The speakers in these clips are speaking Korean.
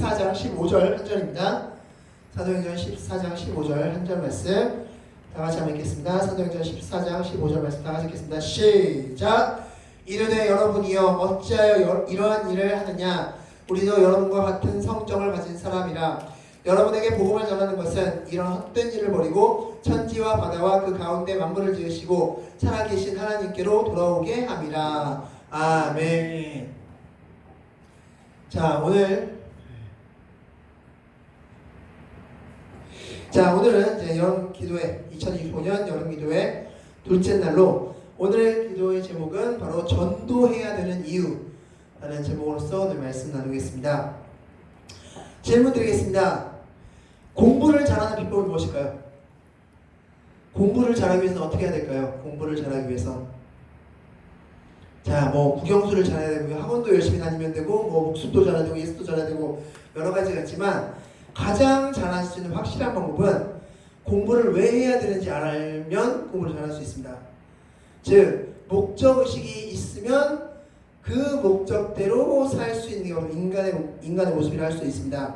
14장 15절 한 절입니다. 사도행전 14장 15절 한 절 말씀 다 같이 한번 읽겠습니다. 사도행전 14장 15절 말씀 다 같이 읽겠습니다. 시작! 이르되 여러분이여 어찌하여 이러한 일을 하느냐? 우리도 여러분과 같은 성정을 가진 사람이라. 여러분에게 복음을 전하는 것은 이런 헛된 일을 버리고 천지와 바다와 그 가운데 만물을 지으시고 살아계신 하나님께로 돌아오게 함이라. 아멘. 자, 오늘은 이제 여름 기도회 2025년 여름 기도회 둘째 날로 오늘의 기도의 제목은 바로 전도해야 되는 이유라는 제목으로서 오늘 말씀 나누겠습니다. 질문 드리겠습니다. 공부를 잘하는 비법은 무엇일까요? 공부를 잘하기 위해서는 어떻게 해야 될까요? 공부를 잘하기 위해서 자, 국영수를 잘해야 되고 학원도 열심히 다니면 되고 목수도 잘해야 되고 예술도 잘해야 되고 여러 가지가 있지만 가장 잘할 수 있는 확실한 방법은 공부를 왜 해야 되는지 알면 공부를 잘할 수 있습니다. 즉 목적의식이 있으면 그 목적대로 살 수 있는 게 바로 인간의 모습이라 할 수 있습니다.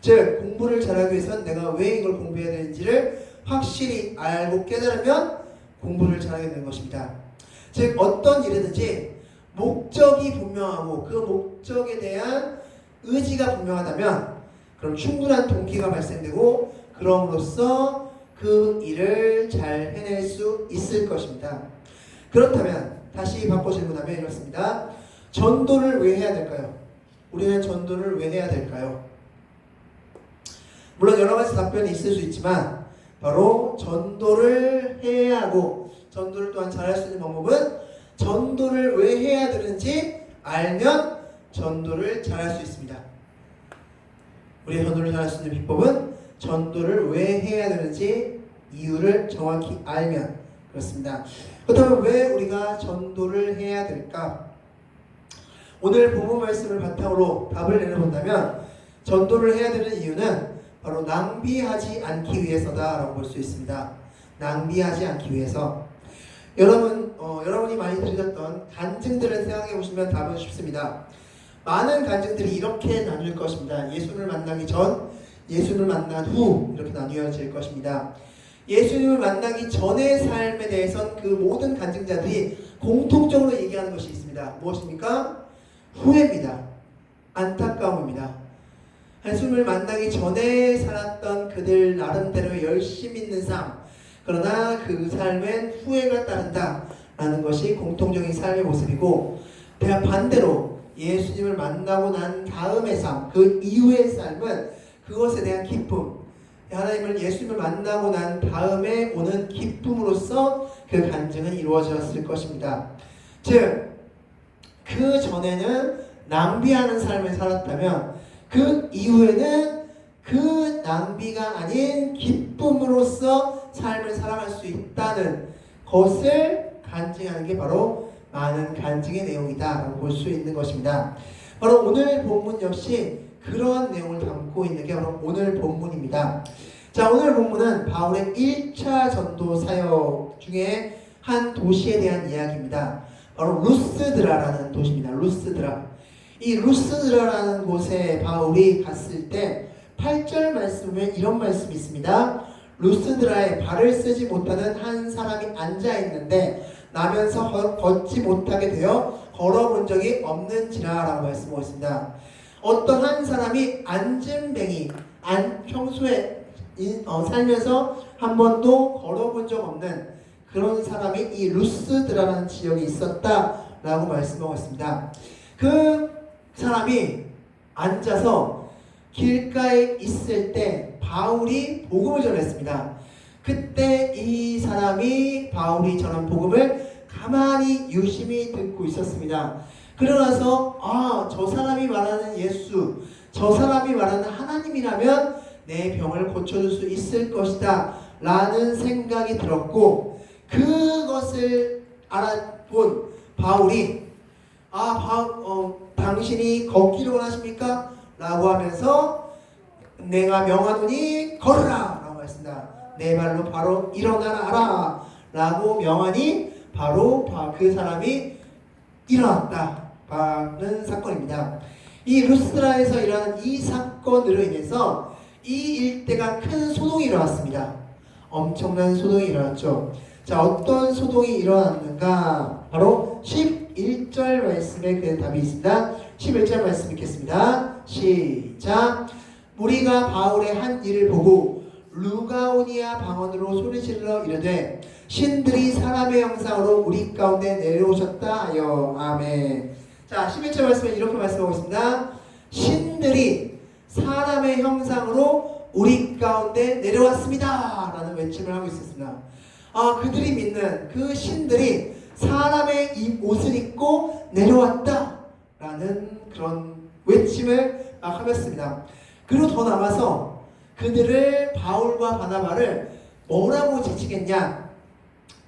즉 공부를 잘하기 위해서는 내가 왜 이걸 공부해야 되는지를 확실히 알고 깨달으면 공부를 잘하게 되는 것입니다. 즉 어떤 일이든지 목적이 분명하고 그 목적에 대한 의지가 분명하다면 그럼 충분한 동기가 발생되고 그럼으로써 그 일을 잘 해낼 수 있을 것입니다. 그렇다면 다시 바꿔 질문하면 이렇습니다. 전도를 왜 해야 될까요? 우리는 전도를 왜 해야 될까요? 물론 여러 가지 답변이 있을 수 있지만 바로 전도를 해야 하고 전도를 또한 잘할 수 있는 방법은 전도를 왜 해야 되는지 알면 전도를 잘할 수 있습니다. 우리의 전도를 잘할 수 있는 비법은 전도를 왜 해야 되는지 이유를 정확히 알면 그렇습니다. 그렇다면 왜 우리가 전도를 해야 될까? 오늘 본문 말씀을 바탕으로 답을 내려본다면 전도를 해야 되는 이유는 바로 낭비하지 않기 위해서다라고 볼 수 있습니다. 낭비하지 않기 위해서. 여러분이 많이 들으셨던 간증들을 생각해 보시면 답은 쉽습니다. 많은 간증들이 이렇게 나눌 것입니다. 예수님을 만나기 전, 예수님을 만난 후 이렇게 나뉘어질 것입니다. 예수님을 만나기 전의 삶에 대해선 그 모든 간증자들이 공통적으로 얘기하는 것이 있습니다. 무엇입니까? 후회입니다. 안타까움입니다. 예수님을 만나기 전에 살았던 그들 나름대로 열심히 있는 삶, 그러나 그 삶엔 후회가 따른다 라는 것이 공통적인 삶의 모습이고, 반대로 예수님을 만나고 난 다음의 삶, 그 이후의 삶은 그것에 대한 기쁨, 예수님을 만나고 난 다음에 오는 기쁨으로써 그 간증은 이루어졌을 것입니다. 즉, 그 전에는 낭비하는 삶을 살았다면 그 이후에는 그 낭비가 아닌 기쁨으로써 삶을 살아갈 수 있다는 것을 간증하는 게 바로 많은 간증의 내용이다 라고 볼 수 있는 것입니다. 바로 오늘 본문 역시 그러한 내용을 담고 있는 게 바로 오늘 본문입니다. 자, 오늘 본문은 바울의 1차 전도 사역 중에 한 도시에 대한 이야기입니다. 바로 루스드라라는 도시입니다. 루스드라. 이 루스드라라는 곳에 바울이 갔을 때 8절 말씀에 이런 말씀이 있습니다. 루스드라에 발을 쓰지 못하는 한 사람이 앉아 있는데 나면서 걷지 못하게 되어 걸어본 적이 없는지라라고 말씀하고 있습니다. 어떤 한 사람이 앉은뱅이, 평소에 살면서 한 번도 걸어본 적 없는 그런 사람이 이 루스드라라는 지역에 있었다라고 말씀하고 있습니다. 그 사람이 앉아서 길가에 있을 때 바울이 복음을 전했습니다. 그때 이 사람이 바울이 전한 복음을 가만히 유심히 듣고 있었습니다. 그러나서 저 사람이 말하는 예수, 저 사람이 말하는 하나님이라면 내 병을 고쳐줄 수 있을 것이다 라는 생각이 들었고, 그것을 알아본 바울이 당신이 걷기를 원하십니까? 라고 하면서 내가 명하노니 걸으라 라고 했습니다. 내 발로 바로 일어나라 라고 명하니 바로 그 사람이 일어났다는 사건입니다. 이 루스드라에서 일어난 이 사건으로 인해서 이 일대가 큰 소동이 일어났습니다. 엄청난 소동이 일어났죠. 자, 어떤 소동이 일어났는가? 바로 11절 말씀에 그 답이 있습니다. 11절 말씀 읽겠습니다. 시작. 무리가 바울의 한 일을 보고 루가오니아 방언으로 소리질러 이르되 신들이 사람의 형상으로 우리 가운데 내려오셨다 하여. 아멘. 자, 11절 말씀에 이렇게 말씀하고 있습니다. 신들이 사람의 형상으로 우리 가운데 내려왔습니다 라는 외침을 하고 있었습니다. 그들이 믿는 그 신들이 사람의 이 옷을 입고 내려왔다 라는 그런 외침을 하였습니다. 그리고 더 나아가서 그들을 바울과 바나바를 뭐라고 지칭했냐?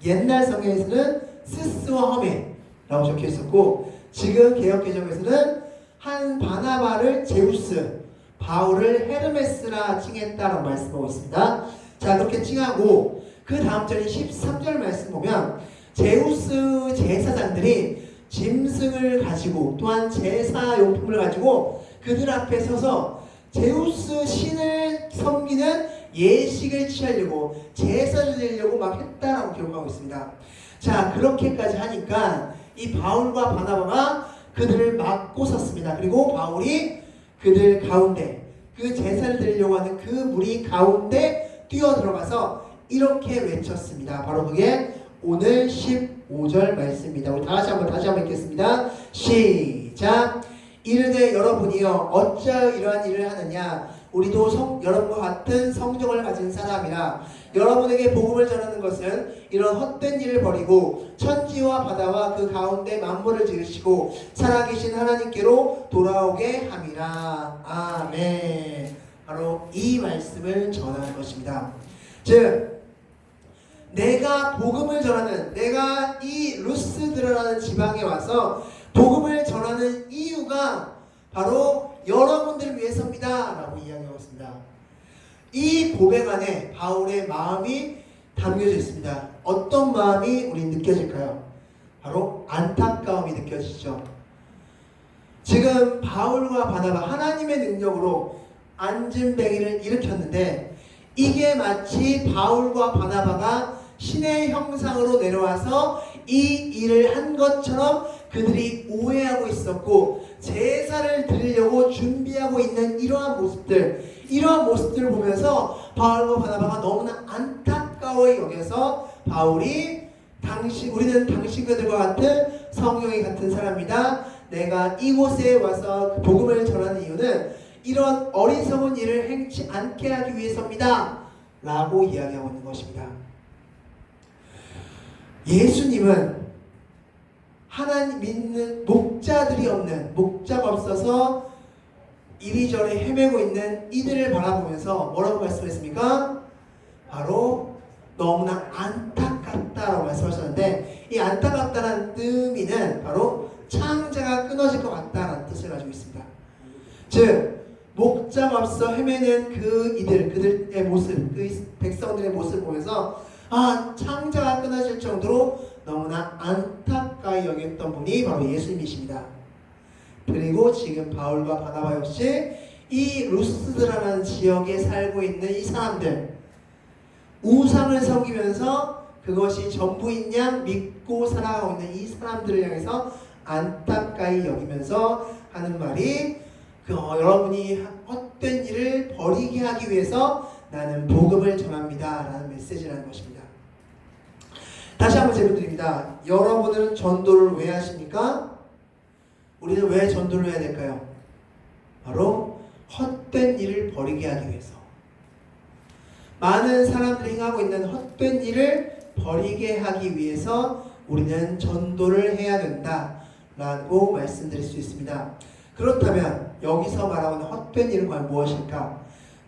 옛날 성경에서는 스스와 허메라고 적혀 있었고, 지금 개역개정에서는 한 바나바를 제우스, 바울을 헤르메스라 칭했다라고 말씀하고 있습니다. 자, 그렇게 칭하고 그 다음 절인 13절 말씀 보면 제우스 제사장들이 짐승을 가지고 또한 제사용품을 가지고 그들 앞에 서서 제우스 신을 섬기는 예식을 취하려고 제사를 드리려고 막 했다라고 기록하고 있습니다. 자, 그렇게까지 하니까 이 바울과 바나바가 그들을 막고 섰습니다. 그리고 바울이 그들 가운데, 그 제사를 드리려고 하는 그 무리 가운데 뛰어들어가서 이렇게 외쳤습니다. 바로 그게 오늘 15절 말씀입니다. 우리 다시 한번 읽겠습니다. 시작. 이르되 여러분이여 어찌하여 이러한 일을 하느냐? 우리도 여러분과 같은 성정을 가진 사람이라. 여러분에게 복음을 전하는 것은 이런 헛된 일을 버리고 천지와 바다와 그 가운데 만물을 지으시고 살아계신 하나님께로 돌아오게 함이라. 아멘. 바로 이 말씀을 전하는 것입니다. 즉, 내가 복음을 전하는, 내가 이 루스드라라는 지방에 와서 복음을 전하는 이유가 바로 여러분들을 위해서입니다 라고 이야기하고 있습니다. 이 고백 안에 바울의 마음이 담겨져 있습니다. 어떤 마음이 우리 느껴질까요? 바로 안타까움이 느껴지죠. 지금 바울과 바나바, 하나님의 능력으로 안진뱅이를 일으켰는데 이게 마치 바울과 바나바가 신의 형상으로 내려와서 이 일을 한 것처럼 그들이 오해하고 있었고 제사를 드리려고 준비하고 있는 이러한 모습들을 보면서 바울과 바나바가 너무나 안타까워 여겨서 바울이 우리는 당신들과 같은 성령이 같은 사람이다. 내가 이곳에 와서 복음을 전하는 이유는 이런 어리석은 일을 행치 않게 하기 위해서입니다 라고 이야기하고 있는 것입니다. 예수님은 하나님 믿는 목자가 없어서 이리저리 헤매고 있는 이들을 바라보면서 뭐라고 말씀했습니까? 바로 너무나 안타깝다라고 말씀하셨는데, 이 안타깝다는 의미는 바로 창자가 끊어질 것 같다라는 뜻을 가지고 있습니다. 즉, 목자가 없어 헤매는 그들의 모습, 그 백성들의 모습을 보면서 창자가 끊어질 정도로 너무나 안타까이 여겼던 분이 바로 예수님이십니다. 그리고 지금 바울과 바나바 역시 이 루스드라는 지역에 살고 있는 이 사람들, 우상을 섬기면서 그것이 전부인 양 믿고 살아가고 있는 이 사람들을 향해서 안타까이 여기면서 하는 말이 여러분이 헛된 일을 버리게 하기 위해서 나는 복음을 전합니다 라는 메시지라는 것입니다. 다시 한번 질문드립니다. 여러분은 전도를 왜 하십니까? 우리는 왜 전도를 해야 될까요? 바로 헛된 일을 버리게 하기 위해서. 많은 사람들이 행하고 있는 헛된 일을 버리게 하기 위해서 우리는 전도를 해야 된다라고 말씀드릴 수 있습니다. 그렇다면 여기서 말하는 헛된 일은 과연 무엇일까?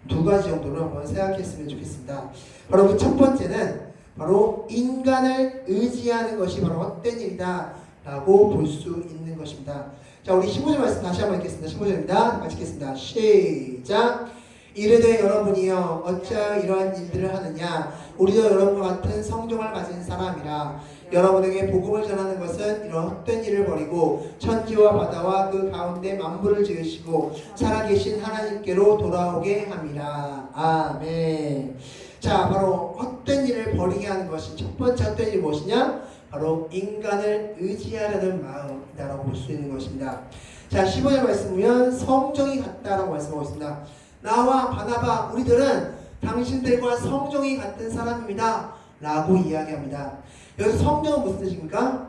두 가지 정도로 한번 생각했으면 좋겠습니다. 바로 그 첫 번째는 바로 인간을 의지하는 것이 바로 헛된 일이다 라고 볼 수 있는 것입니다. 자, 우리 15절 말씀 다시 한번 읽겠습니다. 15절입니다. 같이 읽겠습니다. 시작. 이르되 여러분이여 어찌하여 이러한 일들을 하느냐? 우리도 여러분과 같은 성정을 가진 사람이라. 여러분에게 복음을 전하는 것은 이런 헛된 일을 버리고 천지와 바다와 그 가운데 만물을 지으시고 살아계신 하나님께로 돌아오게 함이라. 아멘. 자, 바로 헛된 일을 버리게 하는 것이 첫 번째 헛된 일이 무엇이냐? 바로 인간을 의지하려는 마음이다라고 볼 수 있는 것입니다. 자, 15절 말씀 보면 성정이 같다라고 말씀하고 있습니다. 나와 바나바 우리들은 당신들과 성정이 같은 사람입니다 라고 이야기합니다. 여기서 성정은 무슨 뜻입니까?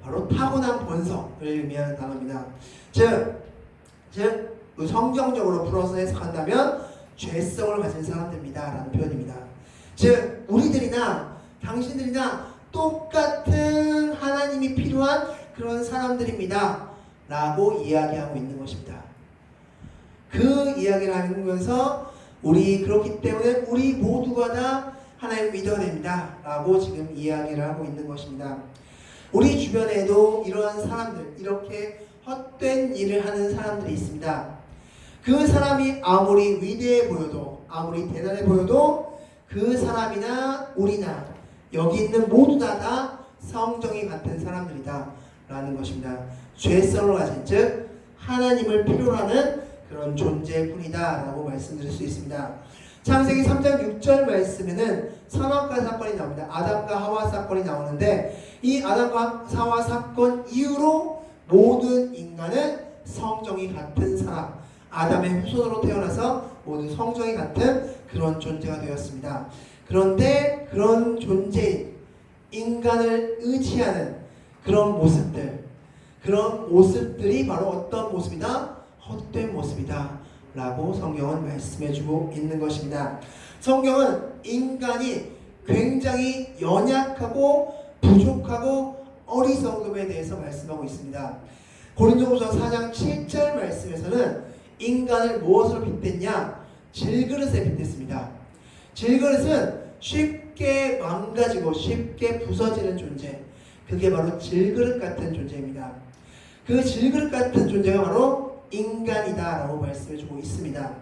바로 타고난 본성을 의미하는 단어입니다. 즉 성경적으로 풀어서 해석한다면 죄성을 가진 사람들입니다 라는 표현입니다. 즉 우리들이나 당신들이나 똑같은 하나님이 필요한 그런 사람들입니다 라고 이야기하고 있는 것입니다. 그 이야기를 하면서 우리 그렇기 때문에 우리 모두가 다 하나님을 믿어야 됩니다 라고 지금 이야기를 하고 있는 것입니다. 우리 주변에도 이러한 사람들, 이렇게 헛된 일을 하는 사람들이 있습니다. 그 사람이 아무리 위대해 보여도, 아무리 대단해 보여도 그 사람이나 우리나 여기 있는 모두 다 성정이 같은 사람들이다 라는 것입니다. 죄성을 가진, 즉 하나님을 필요로 하는 그런 존재일 뿐이다 라고 말씀드릴 수 있습니다. 창세기 3장 6절 말씀에는 선악과 사건이 나옵니다. 아담과 하와 사건이 나오는데 이 아담과 하와 사건 이후로 모든 인간은 성정이 같은 사람, 아담의 후손으로 태어나서 모두 성정이 같은 그런 존재가 되었습니다. 그런데 그런 존재인 인간을 의지하는 그런 모습들이 바로 어떤 모습이다? 헛된 모습이다 라고 성경은 말씀해주고 있는 것입니다. 성경은 인간이 굉장히 연약하고 부족하고 어리석음에 대해서 말씀하고 있습니다. 고린도후서 4장 7절 말씀에서는 인간을 무엇으로 빗댔냐? 질그릇에 빗댔습니다. 질그릇은 쉽게 망가지고 쉽게 부서지는 존재, 그게 바로 질그릇 같은 존재입니다. 그 질그릇 같은 존재가 바로 인간이다 라고 말씀해주고 있습니다.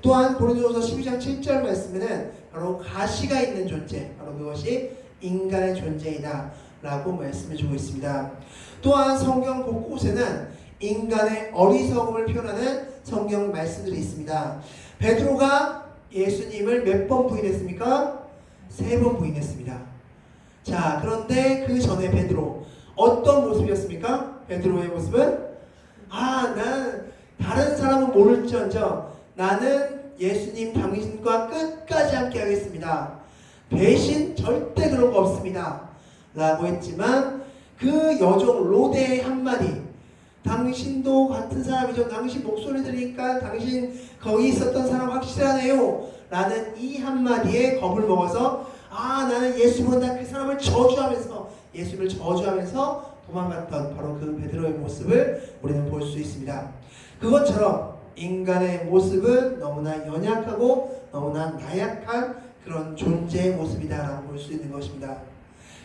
또한 고린도후서 12장 7절 말씀에는 바로 가시가 있는 존재, 바로 그것이 인간의 존재이다 라고 말씀해주고 있습니다. 또한 성경 곳곳에는 인간의 어리석음을 표현하는 성경 말씀들이 있습니다. 베드로가 예수님을 몇 번 부인했습니까? 3번 부인했습니다. 자, 그런데 그 전에 베드로 어떤 모습이었습니까? 베드로의 모습은 나는 다른 사람은 모를지언정 나는 예수님 당신과 끝까지 함께 하겠습니다. 배신 절대 그런 거 없습니다 라고 했지만 그 여종 로데의 한마디, 당신도 같은 사람이죠, 당신 목소리 들으니까 당신 거기 있었던 사람 확실하네요 라는 이 한마디에 겁을 먹어서 나는 예수보다 그 사람을 예수를 저주하면서 도망갔던 바로 그 베드로의 모습을 우리는 볼 수 있습니다. 그것처럼 인간의 모습은 너무나 연약하고 너무나 나약한 그런 존재의 모습이다라고 볼 수 있는 것입니다.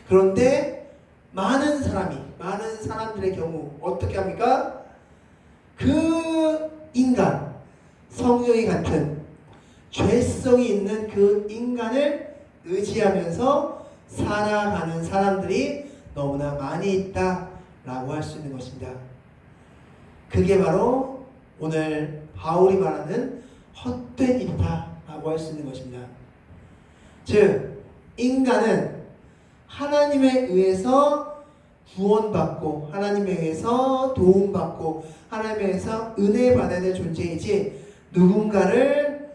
그런데 많은 사람들의 경우 어떻게 합니까? 그 인간, 성령이 같은 죄성이 있는 그 인간을 의지하면서 살아가는 사람들이 너무나 많이 있다라고 할 수 있는 것입니다. 그게 바로 오늘 바울이 말하는 헛된 일이다라고 할 수 있는 것입니다. 즉 인간은 하나님에 의해서 구원받고 하나님에 의해서 도움받고 하나님에 의해서 은혜 받아야 될 존재이지 누군가를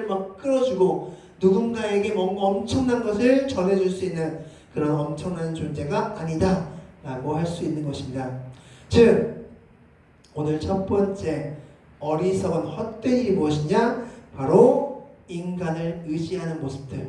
막 끌어주고 누군가에게 뭔가 엄청난 것을 전해줄 수 있는 그런 엄청난 존재가 아니다 라고 할 수 있는 것입니다. 즉 오늘 첫 번째 어리석은 헛된 일이 무엇이냐? 바로 인간을 의지하는 모습들,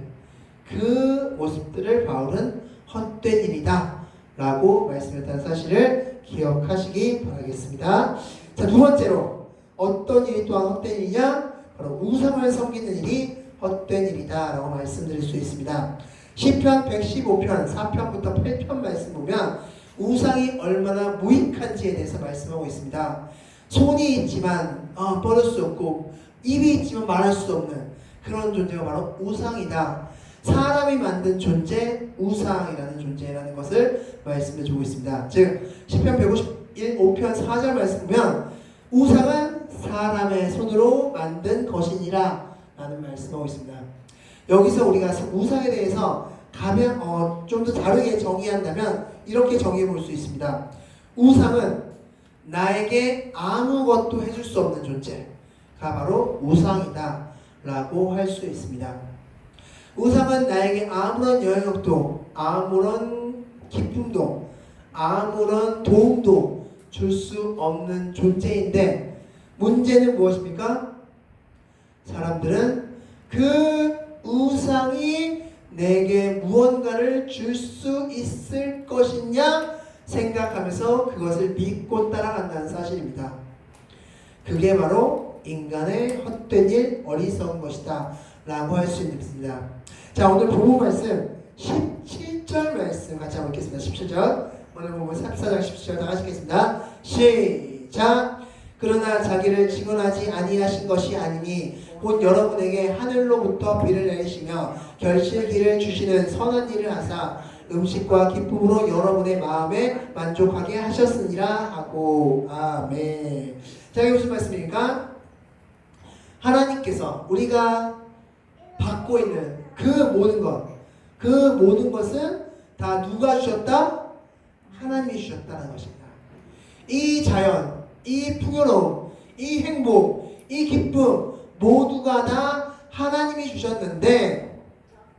그 모습들을 바울은 헛된 일이다 라고 말씀했다는 사실을 기억하시기 바라겠습니다. 자, 두 번째로 어떤 일이 또한 헛된 일이냐? 바로 우상을 섬기는 일이 헛된 일이다 라고 말씀드릴 수 있습니다. 시편 115편 4편부터 8편 말씀 보면 우상이 얼마나 무익한지에 대해서 말씀하고 있습니다. 손이 있지만 뻗을 수 없고 입이 있지만 말할 수 없는 그런 존재가 바로 우상이다 사람이 만든 존재, 우상이라는 존재라는 것을 말씀해 주고 있습니다. 즉 시편 151 5편 4절 말씀 보면 우상은 사람의 손으로 만든 것이니라 라는 말씀하고 있습니다. 여기서 우리가 우상에 대해서 가면 좀 더 다르게 정의한다면 이렇게 정의해 볼 수 있습니다. 우상은 나에게 아무것도 해줄 수 없는 존재가 바로 우상이다 라고 할 수 있습니다. 우상은 나에게 아무런 영향력도, 아무런 기쁨도, 아무런 도움도 줄 수 없는 존재인데, 문제는 무엇입니까? 사람들은 그 우상이 내게 무언가를 줄 수 있을 것이냐 생각하면서 그것을 믿고 따라간다는 사실입니다. 그게 바로 인간의 헛된 일, 어리석은 것이다 라고 할 수 있습니다. 자, 오늘 본문 말씀 17절 말씀 같이 한번 읽겠습니다. 17절, 오늘 본문 14장 17절 다 같이 읽겠습니다. 시작. 그러나 자기를 직언하지 아니하신 것이 아니니 곧 여러분에게 하늘로부터 비를 내리시며 결실기를 주시는 선한 일을 하사 음식과 기쁨으로 여러분의 마음에 만족하게 하셨으니라 하고. 아멘. 자, 이게 무슨 말씀입니까? 하나님께서 우리가 받고 있는 그 모든 것은 다 누가 주셨다? 하나님이 주셨다는 것입니다. 이 자연, 이 풍요로움, 이 행복, 이 기쁨 모두가 다 하나님이 주셨는데,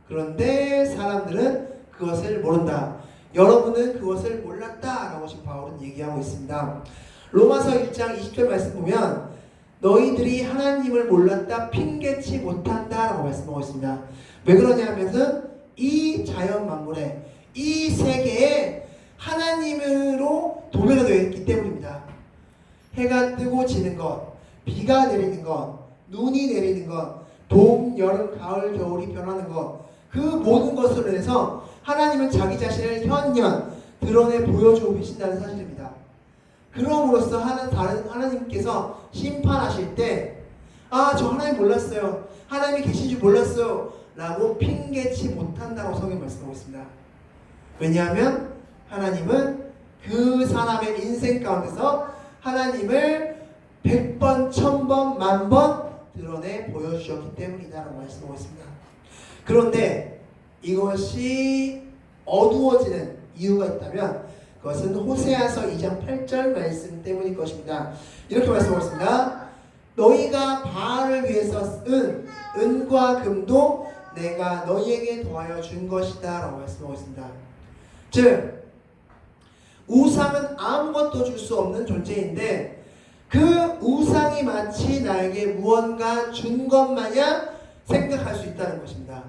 그런데 사람들은 그것을 모른다. 여러분은 그것을 몰랐다 라고 지금 바울은 얘기하고 있습니다. 로마서 1장 20절 말씀 보면 너희들이 하나님을 몰랐다 핑계치 못한다 라고 말씀하고 있습니다. 왜 그러냐면은 이 자연 만물에, 이 세계에 하나님으로 도배가 되어 있기 때문입니다. 해가 뜨고 지는 것, 비가 내리는 것, 눈이 내리는 것, 봄, 여름, 가을, 겨울이 변하는 것, 그 모든 것으로 인해서 하나님은 자기 자신을 현현 드러내 보여주고 계신다는 사실입니다. 그럼으로써 하나님께서 심판하실 때, 저 하나님 몰랐어요, 하나님이 계신 줄 몰랐어요 라고 핑계치 못한다고 성경 말씀하고 있습니다. 왜냐하면 하나님은 그 사람의 인생 가운데서 하나님을 100번, 1000번, 10,000번 드러내 보여주셨기 때문이다 라고 말씀하고 있습니다. 그런데 이것이 어두워지는 이유가 있다면 그것은 호세아서 2장 8절 말씀 때문일 것입니다. 이렇게 말씀하고 있습니다. 너희가 바알을 위해서 쓴 은과 금도 내가 너희에게 더하여 준 것이다 라고 말씀하고 있습니다. 즉 우상은 아무것도 줄 수 없는 존재인데 그 우상이 마치 나에게 무언가 준 것 마냥 생각할 수 있다는 것입니다.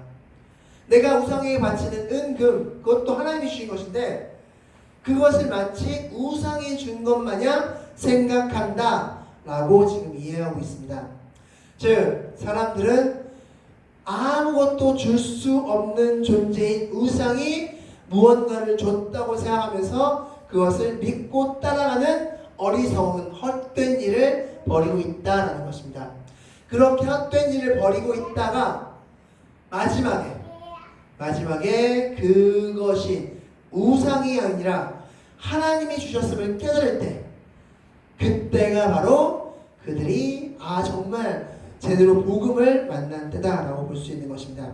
내가 우상에게 바치는 은, 금, 그것도 하나님이 주신 것인데 그것을 마치 우상이 준 것 마냥 생각한다 라고 지금 이해하고 있습니다. 즉 사람들은 아무것도 줄 수 없는 존재인 우상이 무언가를 줬다고 생각하면서 그것을 믿고 따라가는 어리석은 헛된 일을 벌이고 있다는 것입니다. 그렇게 헛된 일을 벌이고 있다가 마지막에 그것이 우상이 아니라 하나님이 주셨음을 깨달을 때, 그때가 바로 그들이 정말 제대로 복음을 만난 때다라고 볼 수 있는 것입니다.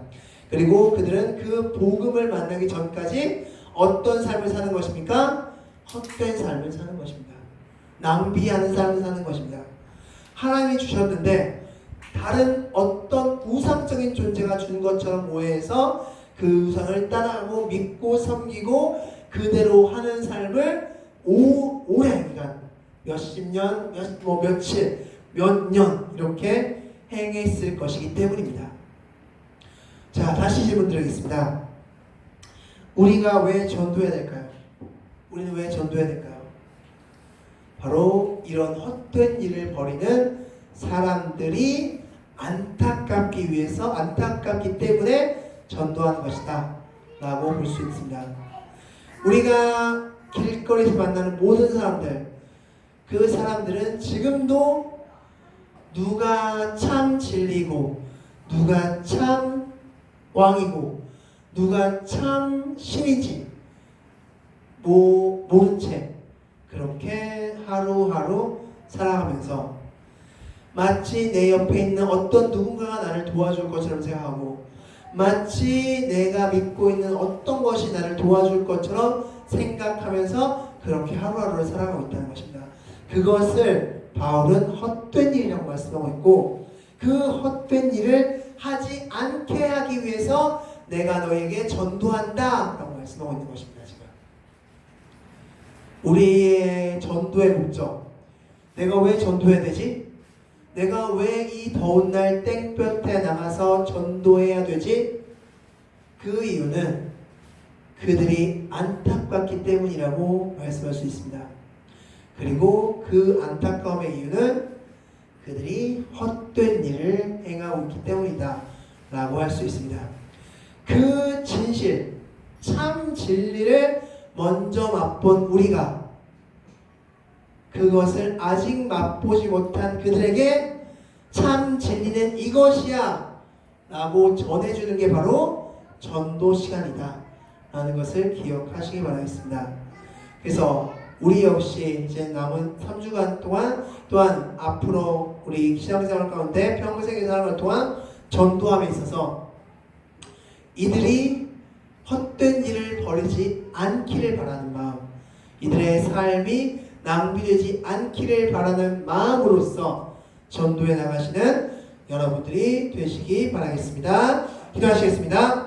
그리고 그들은 그 복음을 만나기 전까지 어떤 삶을 사는 것입니까? 헛된 삶을 사는 것입니다. 낭비하는 삶을 사는 것입니다. 하나님이 주셨는데 다른 어떤 우상적인 존재가 준 것처럼 오해해서 그 우상을 따라가고 믿고 섬기고 그대로 하는 삶을 오랜 기간, 몇십 년, 며칠, 몇 년 이렇게 행했을 것이기 때문입니다. 자, 다시 질문 드리겠습니다. 우리가 왜 전도해야 될까요? 우리는 왜 전도해야 될까요? 바로 이런 헛된 일을 벌이는 사람들이 안타깝기 때문에 전도하는 것이다 라고 볼 수 있습니다. 우리가 길거리에서 만나는 모든 사람들, 그 사람들은 지금도 누가 참 진리고 누가 참 왕이고 누가 참 신인지 모른 채 그렇게 하루하루 살아가면서 마치 내 옆에 있는 어떤 누군가가 나를 도와줄 것처럼 생각하고 마치 내가 믿고 있는 어떤 것이 나를 도와줄 것처럼 생각하면서 그렇게 하루하루를 살아가고 있다는 것입니다. 그것을 바울은 헛된 일이라고 말씀하고 있고 그 헛된 일을 하지 않게 하기 위해서 내가 너에게 전도한다 라고 말씀하고 있는 것입니다. 지금 우리의 전도의 목적, 내가 왜 전도해야 되지? 내가 왜 이 더운 날 땡볕에 나가서 전도해야 되지? 그 이유는 그들이 안타깝기 때문이라고 말씀할 수 있습니다. 그리고 그 안타까움의 이유는 그들이 헛된 일을 행하고 있기 때문이다 라고 할 수 있습니다. 그 진실, 참 진리를 먼저 맛본 우리가 그것을 아직 맛보지 못한 그들에게 참 진리는 이것이야 라고 전해주는 게 바로 전도 시간이다 라는 것을 기억하시기 바라겠습니다. 그래서 우리 역시 이제 남은 3주간 동안 또한 앞으로 우리 신앙생활 가운데 평생의 생활 동안 전도함에 있어서 이들이 헛된 일을 벌이지 않기를 바라는 마음, 이들의 삶이 낭비되지 않기를 바라는 마음으로써 전도해 나가시는 여러분들이 되시기 바라겠습니다. 기도하시겠습니다.